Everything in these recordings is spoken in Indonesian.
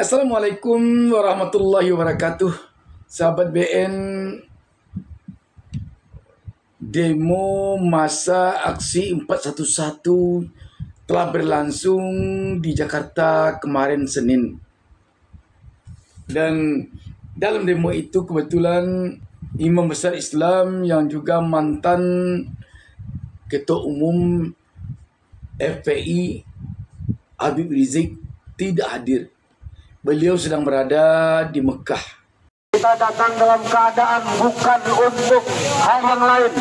Assalamualaikum warahmatullahi wabarakatuh. Sahabat BN, demo masa aksi 411 telah berlangsung di Jakarta kemarin Senin. Dan dalam demo itu kebetulan Imam Besar Islam yang juga mantan Ketua Umum FPI Habib Rizik tidak hadir. Beliau sedang berada di Mekah. Kita datang dalam keadaan bukan untuk hal yang lain.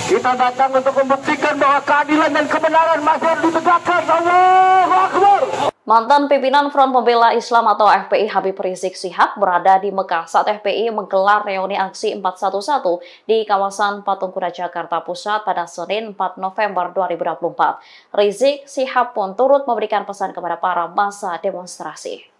Kita datang untuk membuktikan bahwa keadilan dan kebenaran masih ditegakkan. Allahu Akbar. Mantan pimpinan Front Pembela Islam atau FPI Habib Rizik Syihab berada di Mekah saat FPI menggelar reuni aksi 411 di kawasan Patung Kuda Jakarta Pusat pada Senin 4 November 2024. Rizik Syihab pun turut memberikan pesan kepada para massa demonstrasi.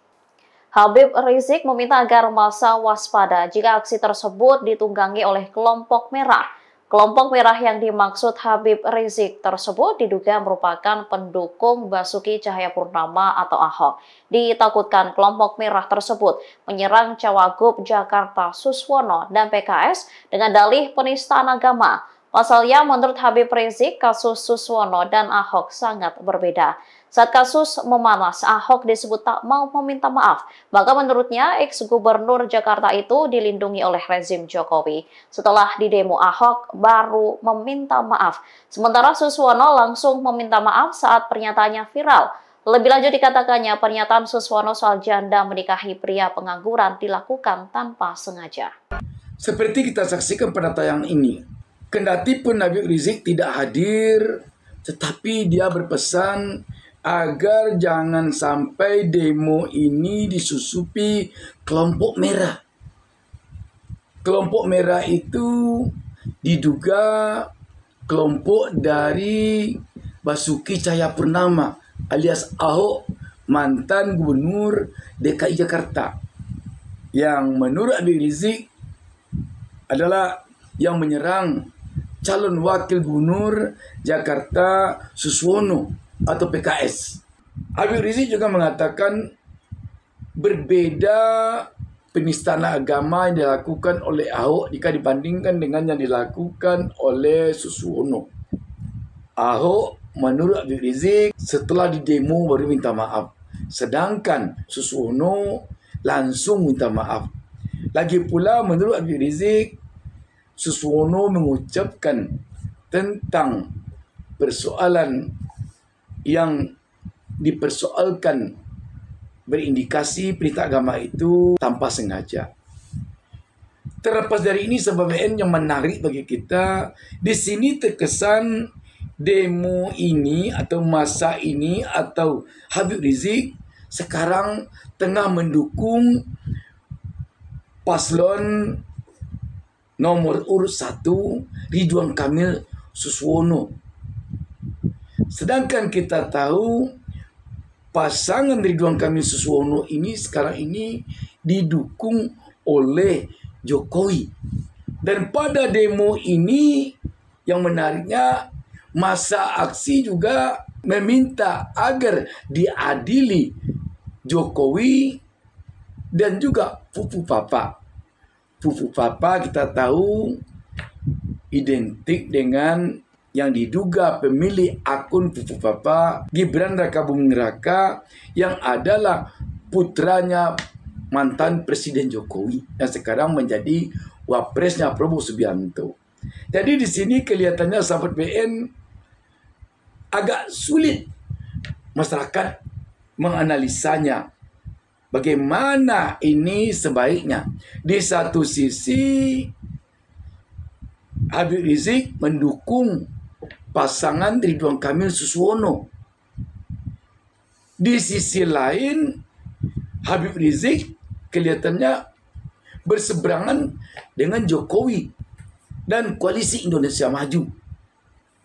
Habib Rizik meminta agar massa waspada jika aksi tersebut ditunggangi oleh kelompok merah. Kelompok merah yang dimaksud Habib Rizik tersebut diduga merupakan pendukung Basuki Cahayapurnama atau Ahok. Ditakutkan kelompok merah tersebut menyerang Cawagup Jakarta Suswono dan PKS dengan dalih penistaan agama. Pasalnya menurut Habib Rizik, kasus Suswono dan Ahok sangat berbeda. Saat kasus memanas, Ahok disebut tak mau meminta maaf. Maka menurutnya, ex-gubernur Jakarta itu dilindungi oleh rezim Jokowi. Setelah didemo, Ahok baru meminta maaf. Sementara Suswono langsung meminta maaf saat pernyataannya viral. Lebih lanjut dikatakannya, pernyataan Suswono soal janda menikahi pria pengangguran dilakukan tanpa sengaja. Seperti kita saksikan pada tayangan ini, kendati pun Habib Rizik tidak hadir, tetapi dia berpesan agar jangan sampai demo ini disusupi kelompok merah. Kelompok merah itu diduga kelompok dari Basuki Cahayapurnama alias Ahok, mantan gubernur DKI Jakarta, yang menurut Habib Rizik adalah yang menyerang calon wakil gubernur Jakarta Suswono atau PKS. Habib Rizik juga mengatakan berbeda penistaan agama yang dilakukan oleh Ahok jika dibandingkan dengan yang dilakukan oleh Suswono. Ahok menurut Habib Rizik setelah didemo baru minta maaf, sedangkan Suswono langsung minta maaf. Lagi pula menurut Habib Rizik, Suswono mengucapkan tentang persoalan yang dipersoalkan berindikasi perintah agama itu tanpa sengaja. Terlepas dari ini, sebab yang menarik bagi kita, di sini terkesan demo ini atau masa ini atau Habib Rizik sekarang tengah mendukung paslon nomor urut 1 Ridwan Kamil Suswono. Sedangkan kita tahu pasangan Ridwan Kamil Suswono ini sekarang ini didukung oleh Jokowi. Dan pada demo ini yang menariknya, masa aksi juga meminta agar diadili Jokowi dan juga Fufu Papa. Fufu Papa kita tahu identik dengan yang diduga pemilik akun Fufu Papa, Gibran Rakabuming Raka, yang adalah putranya mantan Presiden Jokowi yang sekarang menjadi wapresnya Prabowo Subianto. Jadi di sini kelihatannya sahabat BN agak sulit masyarakat menganalisanya. Bagaimana ini sebaiknya? Di satu sisi Habib Rizik mendukung pasangan Ridwan Kamil Suswono. Di sisi lain, Habib Rizik kelihatannya berseberangan dengan Jokowi dan Koalisi Indonesia Maju,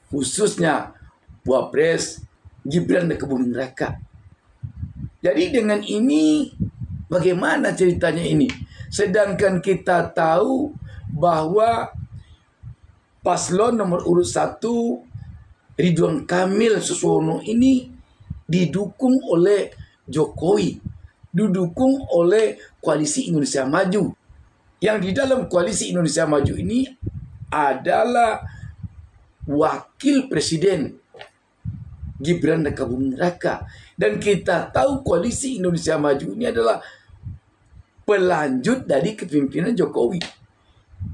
khususnya Wapres Gibran Rakabuming Raka. Jadi dengan ini, bagaimana ceritanya ini? Sedangkan kita tahu bahwa paslon nomor urut 1 Ridwan Kamil Suswono ini didukung oleh Jokowi. didukung oleh Koalisi Indonesia Maju. Yang di dalam Koalisi Indonesia Maju ini adalah Wakil Presiden Gibran Rakabuming Raka. Dan kita tahu Koalisi Indonesia Maju ini adalah pelanjut dari kepemimpinan Jokowi.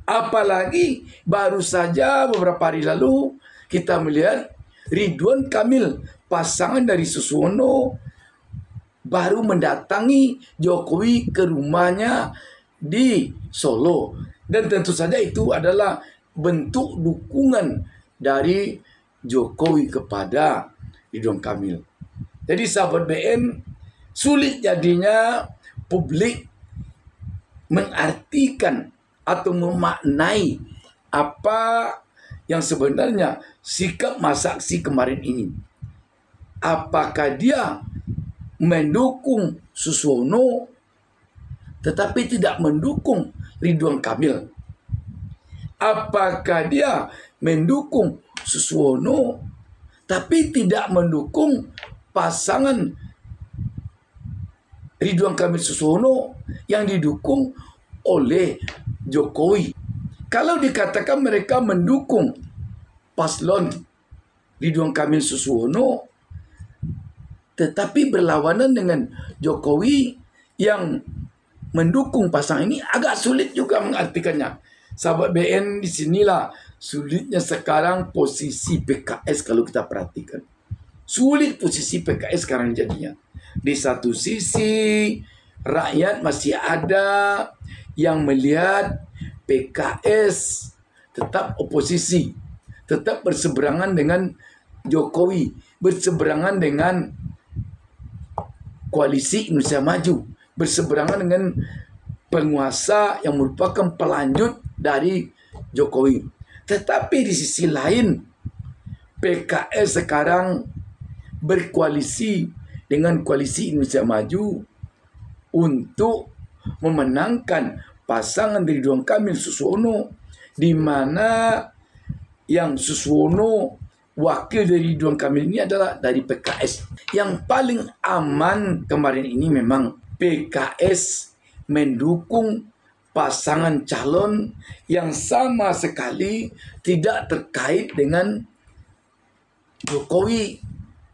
Apalagi baru saja beberapa hari lalu kita melihat Ridwan Kamil, pasangan dari Suswono, baru mendatangi Jokowi ke rumahnya di Solo. Dan tentu saja itu adalah bentuk dukungan dari Jokowi kepada Ridwan Kamil. Jadi sahabat BN, sulit jadinya publik mengartikan atau memaknai apa yang sebenarnya sikap masa aksi kemarin ini. Apakah dia mendukung Suswono tetapi tidak mendukung Ridwan Kamil? Apakah dia mendukung Suswono tapi tidak mendukung pasangan Ridwan Kamil Suswono yang didukung oleh Jokowi? Kalau dikatakan mereka mendukung paslon Ridwan Kamil Suswono tetapi berlawanan dengan Jokowi yang mendukung pasangan ini, agak sulit juga mengartikannya. Sahabat BN, disinilah sulitnya sekarang posisi PKS kalau kita perhatikan. Sulit posisi PKS sekarang jadinya. Di satu sisi, rakyat masih ada yang melihat PKS tetap oposisi, tetap berseberangan dengan Jokowi, berseberangan dengan Koalisi Indonesia Maju, berseberangan dengan penguasa yang merupakan pelanjut dari Jokowi. Tetapi di sisi lain, PKS sekarang berkoalisi dengan Koalisi Indonesia Maju untuk memenangkan pasangan Ridwan Kamil Suswono, di mana yang Suswono wakil dari Ridwan Kamil ini adalah dari PKS. Yang paling aman kemarin ini memang PKS mendukung pasangan calon yang sama sekali tidak terkait dengan Jokowi,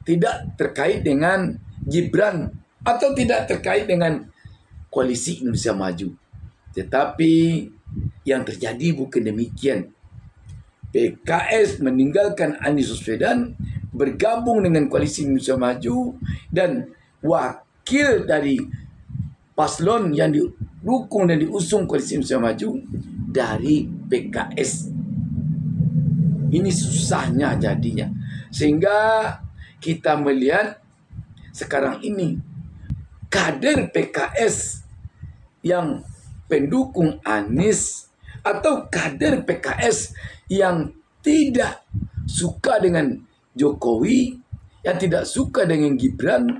tidak terkait dengan Gibran, atau tidak terkait dengan Koalisi Indonesia Maju. Tetapi yang terjadi bukan demikian. PKS meninggalkan Anies Baswedan, bergabung dengan Koalisi Indonesia Maju, dan wakil dari paslon yang didukung dan diusung Koalisi Indonesia Maju dari PKS. Ini susahnya jadinya. Sehingga kita melihat sekarang ini kader PKS yang pendukung Anies atau kader PKS yang tidak suka dengan Jokowi, yang tidak suka dengan Gibran,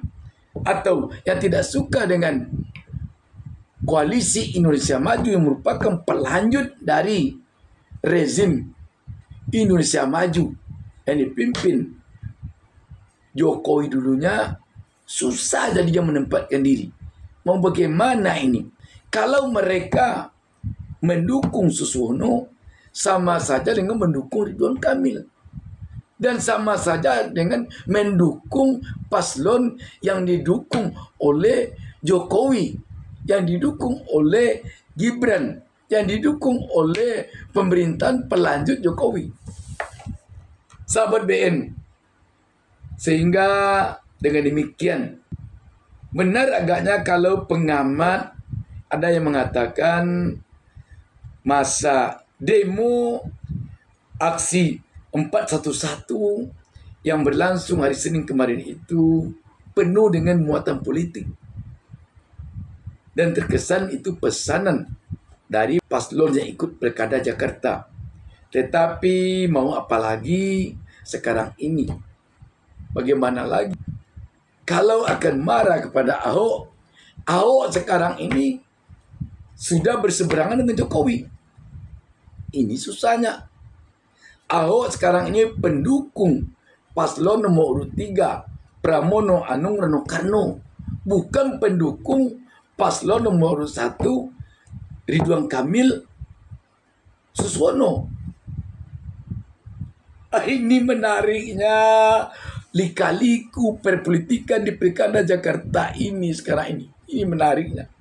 atau yang tidak suka dengan Koalisi Indonesia Maju yang merupakan pelanjut dari rezim Indonesia Maju yang dipimpin Jokowi dulunya, susah jadinya menempatkan diri. Mau bagaimana ini? Kalau mereka mendukung Suswono, sama saja dengan mendukung Ridwan Kamil. Dan sama saja dengan mendukung paslon yang didukung oleh Jokowi, yang didukung oleh Gibran, yang didukung oleh pemerintahan pelanjut Jokowi. Sahabat BN, sehingga dengan demikian, benar agaknya kalau pengamat ada yang mengatakan masa demo aksi 411 yang berlangsung hari Senin kemarin itu penuh dengan muatan politik. Dan terkesan itu pesanan dari paslon yang ikut Pilkada Jakarta. Tetapi mau apa lagi sekarang ini? Bagaimana lagi? Kalau akan marah kepada Ahok, Ahok sekarang ini sudah berseberangan dengan Jokowi. Ini susahnya. Ahok sekarang ini pendukung paslon nomor urut 3, Pramono Anung Rano Karno. bukan pendukung paslon nomor 1 Ridwan Kamil Suswono. Ini menariknya lika-liku perpolitikan di Pilkada Jakarta ini sekarang ini. Ini menariknya.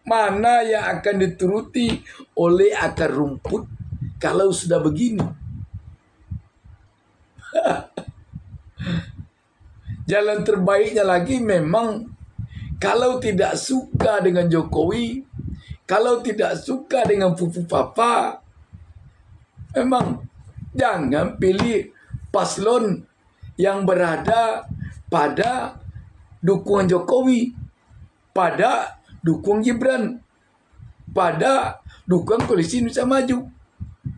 Mana yang akan dituruti oleh akar rumput kalau sudah begini? Jalan terbaiknya lagi memang kalau tidak suka dengan Jokowi, kalau tidak suka dengan Fufu Papa, memang jangan pilih paslon yang berada pada dukungan Jokowi, pada dukung Gibran, pada dukung koalisi Indonesia Maju.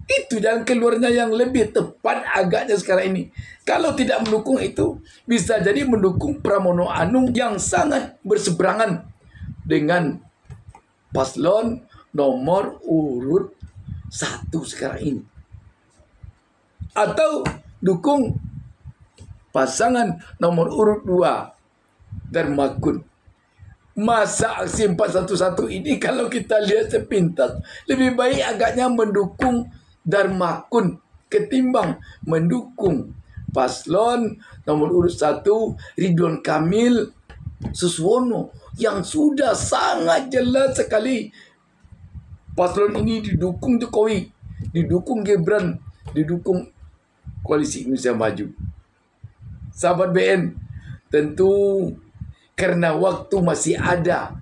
Itu jalan keluarnya yang lebih tepat agaknya sekarang ini. Kalau tidak mendukung itu, bisa jadi mendukung Pramono Anung yang sangat berseberangan dengan paslon nomor urut 1 sekarang ini. Atau dukung pasangan nomor urut 2 Darmakun. Masa aksi 411 ini kalau kita lihat sepintas, lebih baik agaknya mendukung Darmakun ketimbang mendukung paslon nomor urut 1 Ridwan Kamil Suswono yang sudah sangat jelas sekali paslon ini didukung Jokowi, didukung Gibran, didukung koalisi Indonesia Maju. Sahabat BN, tentu karena waktu masih ada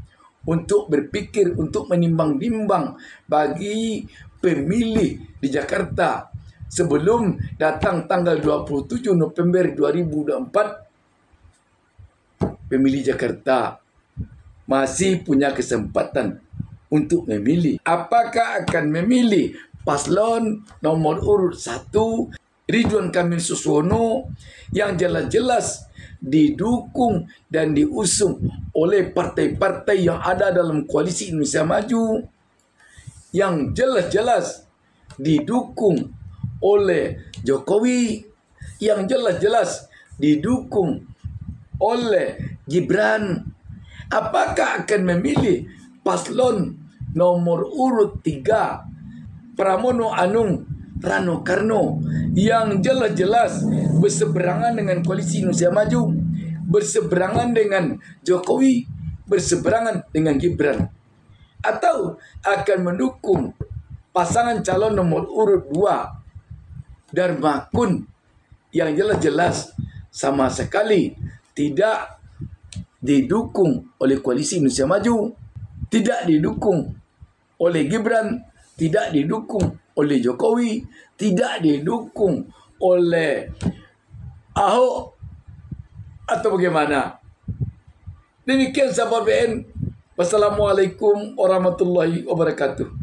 untuk berpikir, untuk menimbang-nimbang bagi pemilih di Jakarta sebelum datang tanggal 27 November 2024, pemilih Jakarta masih punya kesempatan untuk memilih. Apakah akan memilih paslon nomor urut 1 Ridwan Kamil Suswono yang jelas-jelas didukung dan diusung oleh partai-partai yang ada dalam koalisi Indonesia Maju, yang jelas-jelas didukung oleh Jokowi, yang jelas-jelas didukung oleh Gibran? Apakah akan memilih paslon nomor urut 3 Pramono Anung Rano Karno yang jelas-jelas berseberangan dengan koalisi Indonesia Maju, berseberangan dengan Jokowi, berseberangan dengan Gibran? Atau akan mendukung pasangan calon nomor urut 2 Darmakun yang jelas-jelas sama sekali tidak didukung oleh koalisi Indonesia Maju, tidak didukung oleh Gibran, tidak didukung oleh Jokowi, tidak didukung oleh Ahok, atau bagaimana? Demikian sahabat BN. Wassalamualaikum warahmatullahi wabarakatuh.